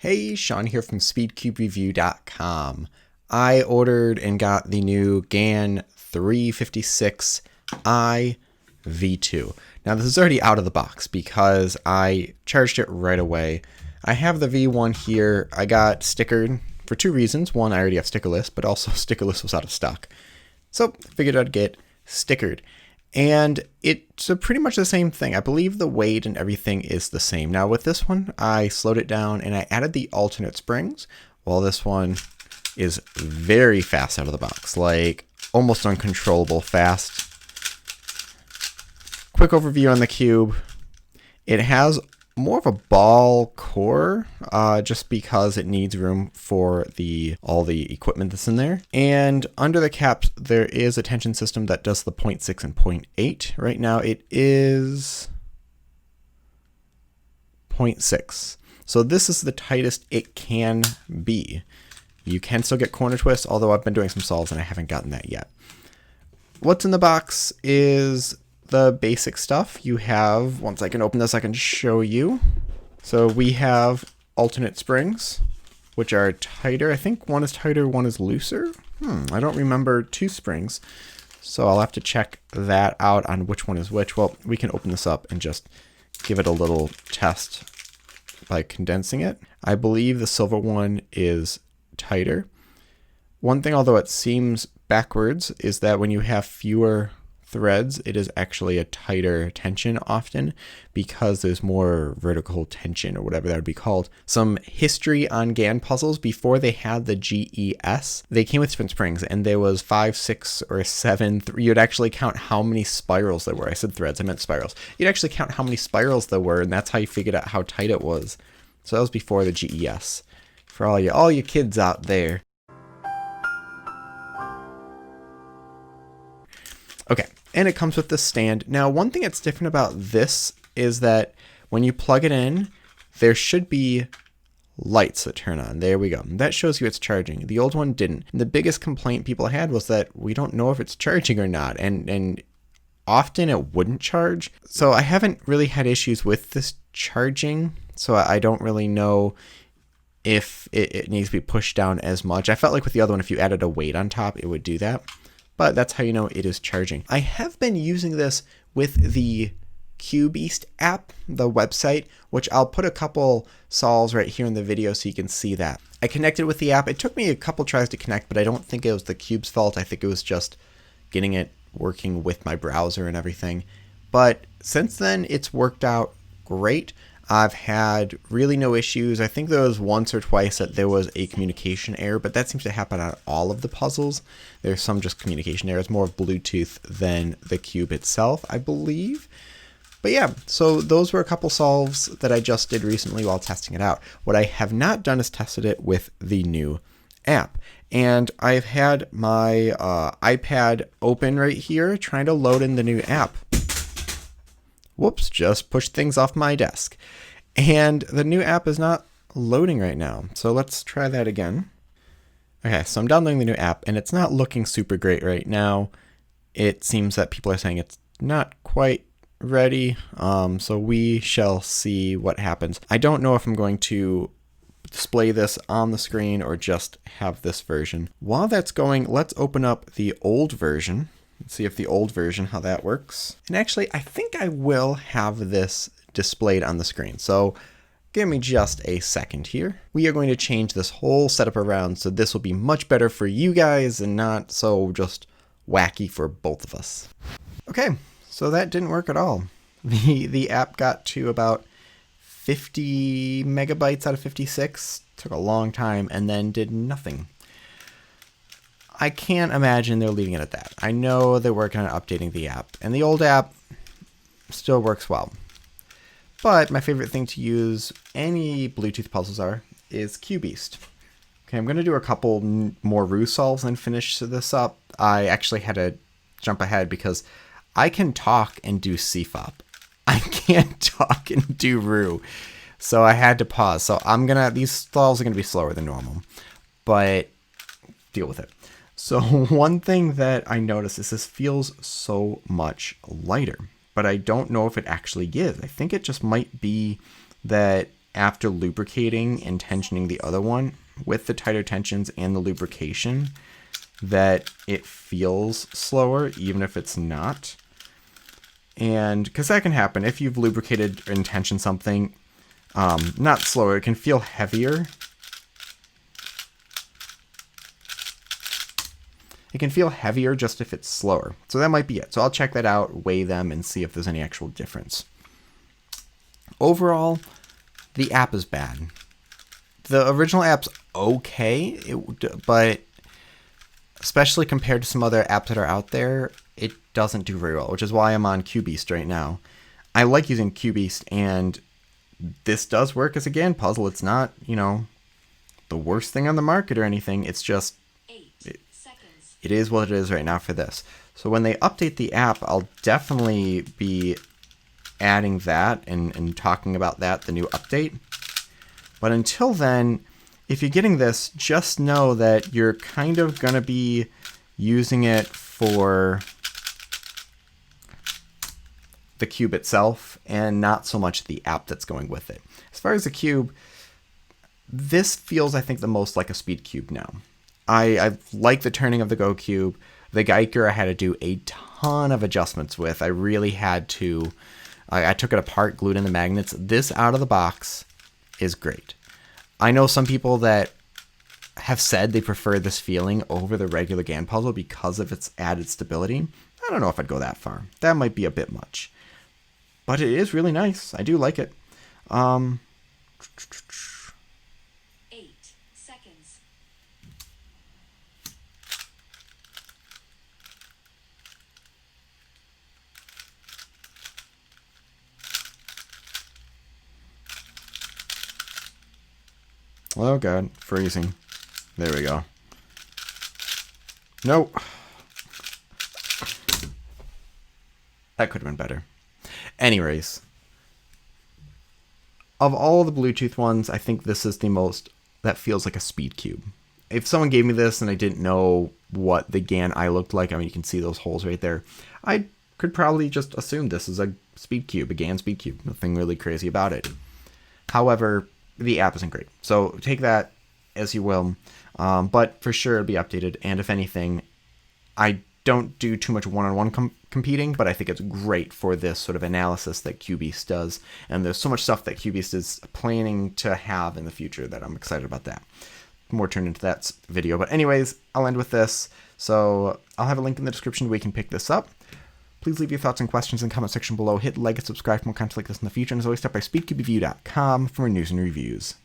Hey, Sean here from speedcubereview.com. I ordered and got the new GAN 356i V2. Now this is already out of the box because I charged it right away. I have the V1 here. I got stickered for two reasons. One, I already have stickerless, but also stickerless was out of stock. So I figured I'd get stickered. And it's pretty much the same thing. I believe the weight and everything is the same. Now with this one, I slowed it down and I added the alternate springs, while this one is very fast out of the box, like almost uncontrollable fast. Quick overview on the cube. It has more of a ball core, just because it needs room for all the equipment that's in there. And under the caps, there is a tension system that does the 0.6 and 0.8. Right now it is 0.6. So this is the tightest it can be. You can still get corner twists, although I've been doing some solves and I haven't gotten that yet. What's in the box is the basic stuff. You have, once I can open this, I can show you. So we have alternate springs, which are tighter. I think one is tighter, one is looser. I don't remember two springs. So I'll have to check that out on which one is which. Well, we can open this up and just give it a little test by condensing it. I believe the silver one is tighter. One thing, although it seems backwards, is that when you have fewer threads, it is actually a tighter tension often because there's more vertical tension, or whatever that would be called. Some history on GAN puzzles: before they had the GES, they came with different springs, and there was 5, 6, or 7. You'd actually count how many spirals there were. I said threads, I meant spirals. You'd actually count how many spirals there were, and that's how you figured out how tight it was. So that was before the GES. For all you kids out there. Okay, and it comes with the stand. Now, one thing that's different about this is that when you plug it in, there should be lights that turn on. There we go. That shows you it's charging. The old one didn't. And the biggest complaint people had was that we don't know if it's charging or not, and often it wouldn't charge. So I haven't really had issues with this charging, so I don't really know if it needs to be pushed down as much. I felt like with the other one, if you added a weight on top, it would do that. But that's how you know it is charging. I have been using this with the CubeBeast app, the website, which I'll put a couple solves right here in the video so you can see that. I connected with the app. It took me a couple tries to connect, but I don't think it was the Cube's fault. I think it was just getting it working with my browser and everything. But since then, it's worked out great. I've had really no issues. I think there was once or twice that there was a communication error, but that seems to happen on all of the puzzles. There's some just communication errors, more of Bluetooth than the cube itself, I believe. But yeah, so those were a couple solves that I just did recently while testing it out. What I have not done is tested it with the new app. And I've had my iPad open right here trying to load in the new app. Whoops, just pushed things off my desk. And the new app is not loading right now. So let's try that again. Okay, so I'm downloading the new app and it's not looking super great right now. It seems that people are saying it's not quite ready. So we shall see what happens. I don't know if I'm going to display this on the screen or just have this version. While that's going, let's open up the old version. Let's see if the old version, how that works. And actually, I think I will have this displayed on the screen. So give me just a second here. We are going to change this whole setup around so this will be much better for you guys and not so just wacky for both of us. Okay, so that didn't work at all. The app got to about 50 megabytes out of 56. Took a long time and then did nothing. I can't imagine they're leaving it at that. I know they're working on updating the app, and the old app still works well. But my favorite thing to use any Bluetooth puzzles is CubeBeast. Okay, I'm going to do a couple more Roux solves and finish this up. I actually had to jump ahead because I can talk and do CFOP. I can't talk and do Roux. So I had to pause. So these solves are going to be slower than normal, but deal with it. So one thing that I noticed is this feels so much lighter, but I don't know if it actually is. I think it just might be that after lubricating and tensioning the other one with the tighter tensions and the lubrication that it feels slower, even if it's not. And because that can happen if you've lubricated and tensioned something, not slower, it can feel heavier. It can feel heavier just if it's slower. So that might be it. So I'll check that out, weigh them, and see if there's any actual difference. Overall, the app is bad. The original app's okay, but especially compared to some other apps that are out there, it doesn't do very well, which is why I'm on QBeast right now. I like using QBeast, and this does work as a GAN puzzle. It's not, the worst thing on the market or anything. It's just, it is what it is right now for this. So when they update the app, I'll definitely be adding that and talking about that, the new update. But until then, if you're getting this, just know that you're kind of going to be using it for the cube itself and not so much the app that's going with it. As far as the cube, this feels, I think, the most like a speed cube now. I like the turning of the Go Cube. The Geiger I had to do a ton of adjustments with. I really had to. I took it apart, glued in the magnets. This out of the box is great. I know some people that have said they prefer this feeling over the regular GAN puzzle because of its added stability. I don't know if I'd go that far. That might be a bit much. But it is really nice. I do like it. 8 seconds. Oh god, freezing. There we go. Nope. That could have been better. Anyways, of all the Bluetooth ones, I think this is the most that feels like a speed cube. If someone gave me this and I didn't know what the GAN eye looked like, I mean, you can see those holes right there, I could probably just assume this is a speed cube, a GAN speed cube. Nothing really crazy about it. However, the app isn't great. So take that as you will. But for sure it'll be updated. And if anything, I don't do too much one-on-one competing, but I think it's great for this sort of analysis that QBeast does. And there's so much stuff that QBeast is planning to have in the future that I'm excited about that. More turn into that video. But anyways, I'll end with this. So I'll have a link in the description where you can pick this up. Please leave your thoughts and questions in the comment section below. Hit like and subscribe for more content like this in the future. And as always, stop by speedcubeview.com for more news and reviews.